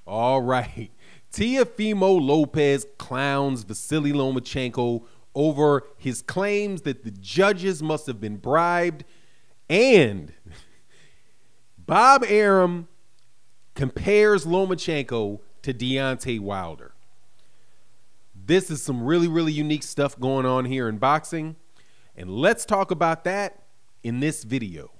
All right. Teofimo Lopez clowns Vasily Lomachenko over his claims that the judges must have been bribed, and Bob Arum compares Lomachenko to Deontay Wilder. This is some really, really unique stuff going on here in boxing, and let's talk about that in this video.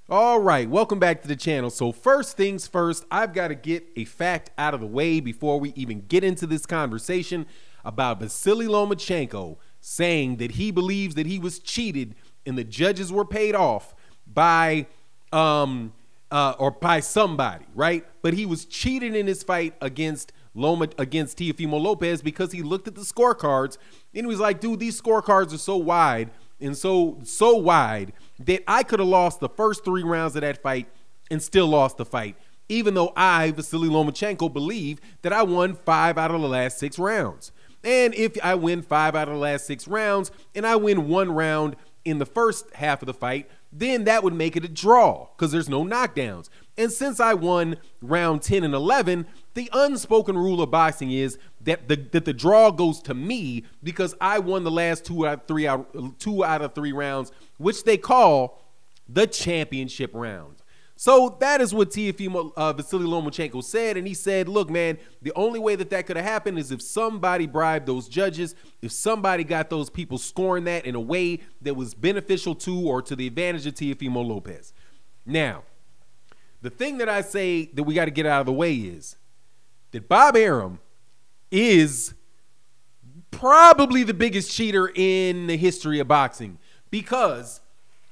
All right, welcome back to the channel. So first things first, I've got to get a fact out of the way before we even get into this conversation about Vasily Lomachenko saying that he believes that he was cheated and the judges were paid off by or by somebody, right? But he was cheated in his fight against Teofimo Lopez because he looked at the scorecards and he was like, dude, these scorecards are so wide and so wide that I could have lost the first 3 rounds of that fight and still lost the fight, even though I, Vasily Lomachenko, believe that I won 5 out of the last 6 rounds. And if I win 5 out of the last 6 rounds and I win 1 round in the first half of the fight, then that would make it a draw because there's no knockdowns. And since I won round 10 and 11, the unspoken rule of boxing is that the draw goes to me because I won the last 2 out of 3 rounds, which they call the championship round. So that is what Teofimo Vasily Lomachenko said, and he said, look, man, the only way that could have happened is if somebody bribed those judges, if somebody got those people scoring that in a way that was beneficial to or to the advantage of Teofimo Lopez. Now, the thing that I say that we got to get out of the way is that Bob Arum is probably the biggest cheater in the history of boxing because,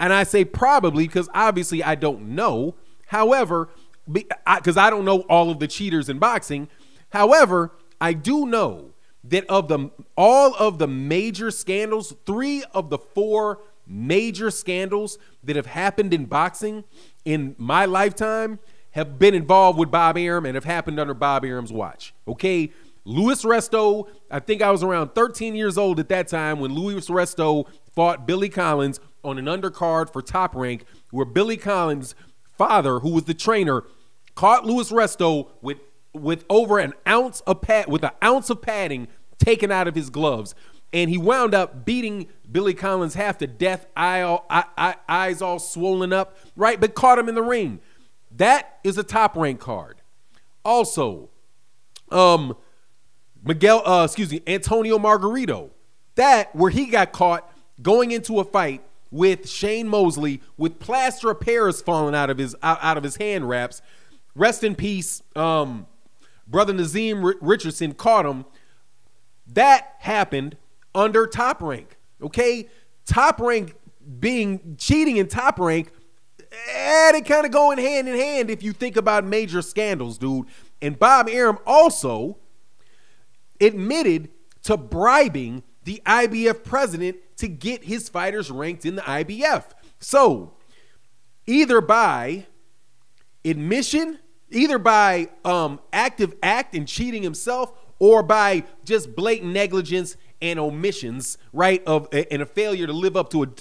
and I say probably because obviously I don't know, however, because I don't know all of the cheaters in boxing. However, I do know that of all of the major scandals, 3 of the 4 major scandals that have happened in boxing in my lifetime have been involved with Bob Arum and have happened under Bob Arum's watch. Okay, Louis Resto, I think I was around 13 years old at that time when Louis Resto fought Billy Collins on an undercard for Top Rank, where Billy Collins' father, who was the trainer, caught Louis Resto with over an ounce of padding taken out of his gloves, and he wound up beating Billy Collins half to death, eyes all swollen up, right? But caught him in the ring. That is a Top Rank card. Also, Antonio Margarito, that where he got caught going into a fight with Shane Mosley with plaster of Paris falling out of his hand wraps. Rest in peace, brother Nazim Richardson caught him. That happened under Top Rank. Okay, Top Rank being cheating in Top Rank, they kind of going hand in hand if you think about major scandals, dude. And Bob Arum also admitted to bribing the IBF president to get his fighters ranked in the IBF. So either by admission, either by active act and cheating himself, or by just blatant negligence and omissions, right, and a failure to live up to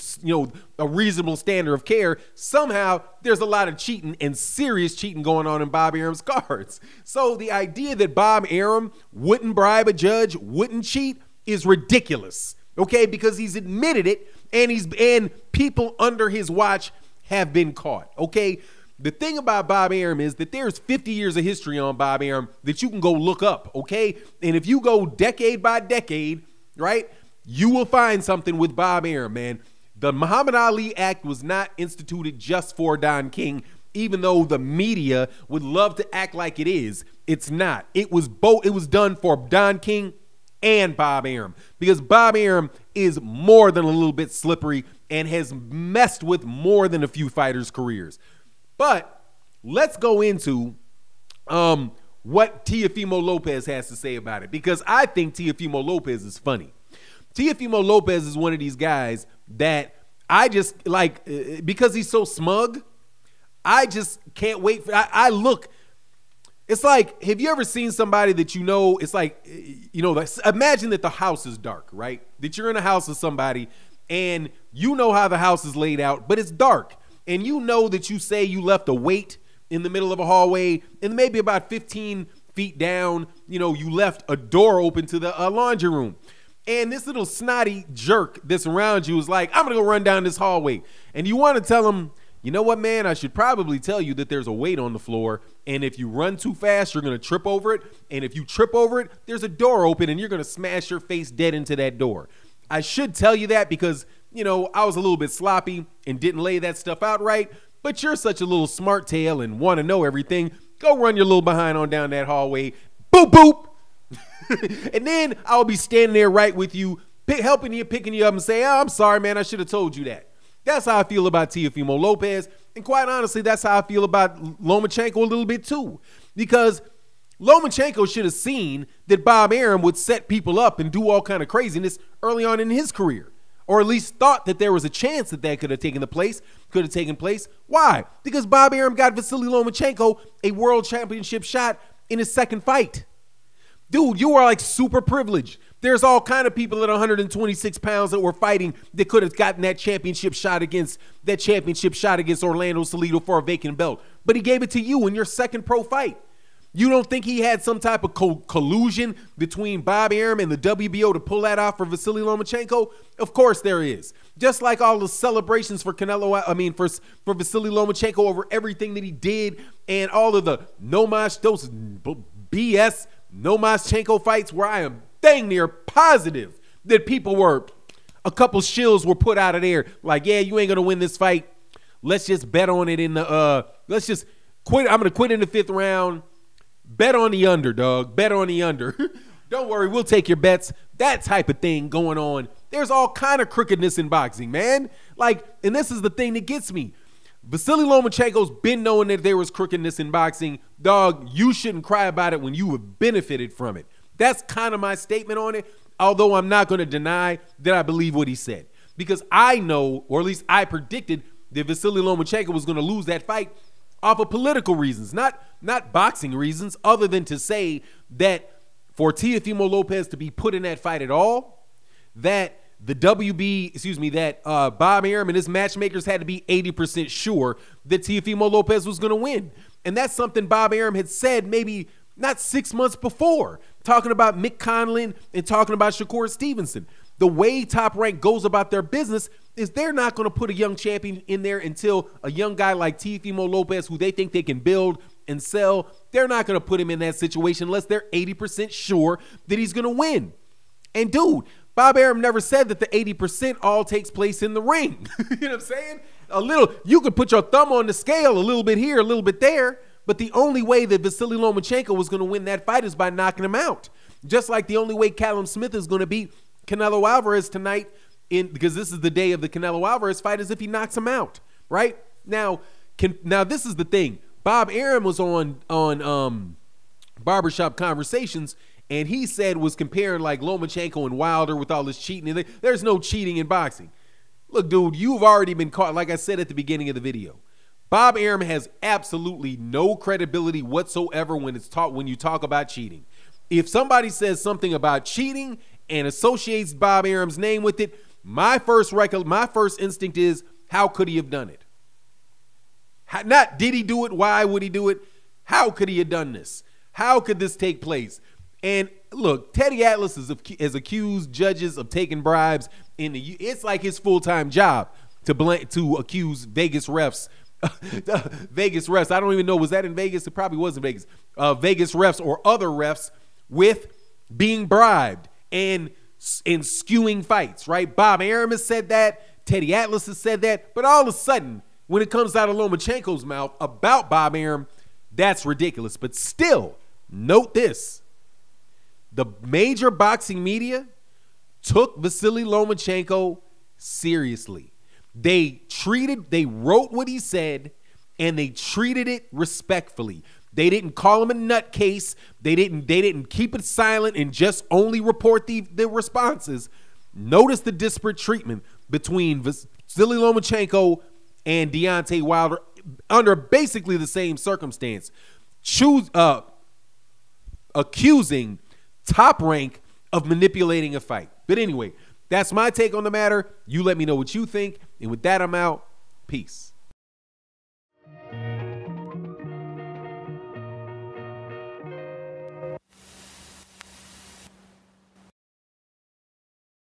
a reasonable standard of care, somehow there's a lot of cheating and serious cheating going on in Bob Arum's cards. So the idea that Bob Arum wouldn't bribe a judge, wouldn't cheat, is ridiculous, okay, because he's admitted it, and people under his watch have been caught, okay? The thing about Bob Arum is that there's 50 years of history on Bob Arum that you can go look up, okay? And if you go decade by decade, right, you will find something with Bob Arum, man. The Muhammad Ali Act was not instituted just for Don King, even though the media would love to act like it is. It's not. It was both. It was done for Don King and Bob Arum, because Bob Arum is more than a little bit slippery and has messed with more than a few fighters' careers. But let's go into what Teofimo Lopez has to say about it, because I think Teofimo Lopez is funny. Teofimo Lopez is one of these guys that I just like, because he's so smug, I just can't wait for, I look, It's like, have you ever seen somebody that you know, it's like, you know, like, imagine that the house is dark, right? That you're in a house with somebody and you know how the house is laid out, but it's dark. And you know that you say you left a weight in the middle of a hallway and maybe about 15 feet down, you know, you left a door open to the laundry room. And this little snotty jerk that's around you is like, I'm going to go run down this hallway. And you want to tell him, you know what, man, I should probably tell you that there's a weight on the floor. And if you run too fast, you're going to trip over it. And if you trip over it, there's a door open and you're going to smash your face dead into that door. I should tell you that because, you know, I was a little bit sloppy and didn't lay that stuff out right. But you're such a little smart tail and want to know everything. Go run your little behind on down that hallway. Boop, boop. And then I'll be standing there right with you, helping you, picking you up and say, oh, I'm sorry, man, I should have told you that. That's how I feel about Teofimo Lopez. And quite honestly, that's how I feel about Lomachenko a little bit too. Because Lomachenko should have seen that Bob Arum would set people up and do all kind of craziness early on in his career. Or at least thought that there was a chance that that could have taken place. Why? Because Bob Arum got Vasily Lomachenko a world championship shot in his second fight. Dude, you are like super privileged. There's all kind of people at 126 pounds that were fighting that could have gotten that championship shot against Orlando Salido for a vacant belt. But he gave it to you in your second pro fight. You don't think he had some type of collusion between Bob Arum and the WBO to pull that off for Vasily Lomachenko? Of course there is. Just like all the celebrations for for Vasily Lomachenko over everything that he did and all of the those BS Lomachenko fights where I am dang near positive that a couple shills were put out of there. Like, yeah, you ain't going to win this fight. Let's just bet on it let's just quit. I'm going to quit in the 5th round. Bet on the under, dog. Bet on the under. Don't worry, we'll take your bets. That type of thing going on. There's all kind of crookedness in boxing, man. Like, and this is the thing that gets me. Vasily Lomachenko's been knowing that there was crookedness in boxing. Dog, you shouldn't cry about it when you have benefited from it. That's kind of my statement on it, although I'm not going to deny that I believe what he said. Because I know, or at least I predicted, that Vasily Lomachenko was going to lose that fight off of political reasons, not boxing reasons, other than to say that for Teofimo Lopez to be put in that fight at all, that Bob Arum and his matchmakers had to be 80% sure that Teofimo Lopez was going to win. And that's something Bob Arum had said maybe not 6 months before, talking about Mick Conlon and talking about Shakur Stevenson. The way Top Rank goes about their business is they're not going to put a young champion in there until a young guy like Teofimo Lopez, who they think they can build and sell, they're not going to put him in that situation unless they're 80% sure that he's going to win. And dude, Bob Arum never said that the 80% all takes place in the ring. You know what I'm saying? You could put your thumb on the scale a little bit here, a little bit there, but the only way that Vasily Lomachenko was going to win that fight is by knocking him out. Just like the only way Callum Smith is going to beat Canelo Alvarez tonight, because this is the day of the Canelo Alvarez fight, is if he knocks him out, right? Now this is the thing. Bob Arum was on Barbershop Conversations, and he was comparing like Lomachenko and Wilder with all this cheating. There's no cheating in boxing. Look, dude, you've already been caught. Like I said at the beginning of the video, Bob Arum has absolutely no credibility whatsoever when you talk about cheating. If somebody says something about cheating and associates Bob Arum's name with it, my first instinct is, how could he have done it? Not did he do it? Why would he do it? How could he have done this? How could this take place? And look, Teddy Atlas has accused judges of taking bribes it's like his full-time job to accuse Vegas refs. Vegas refs. I don't even know, was that in Vegas? It probably was in Vegas. Vegas refs or other refs with being bribed and skewing fights, right? Bob Arum has said that. Teddy Atlas has said that. But all of a sudden, when it comes out of Lomachenko's mouth about Bob Arum, that's ridiculous. But still, note this. The major boxing media took Vasily Lomachenko seriously. They wrote what he said, and they treated it respectfully. They didn't call him a nutcase. They didn't keep it silent and just only report the responses. Notice the disparate treatment between Vasily Lomachenko and Deontay Wilder under basically the same circumstance. accusing Top Rank of manipulating a fight. But anyway, that's my take on the matter. You let me know what you think. And with that, I'm out. Peace.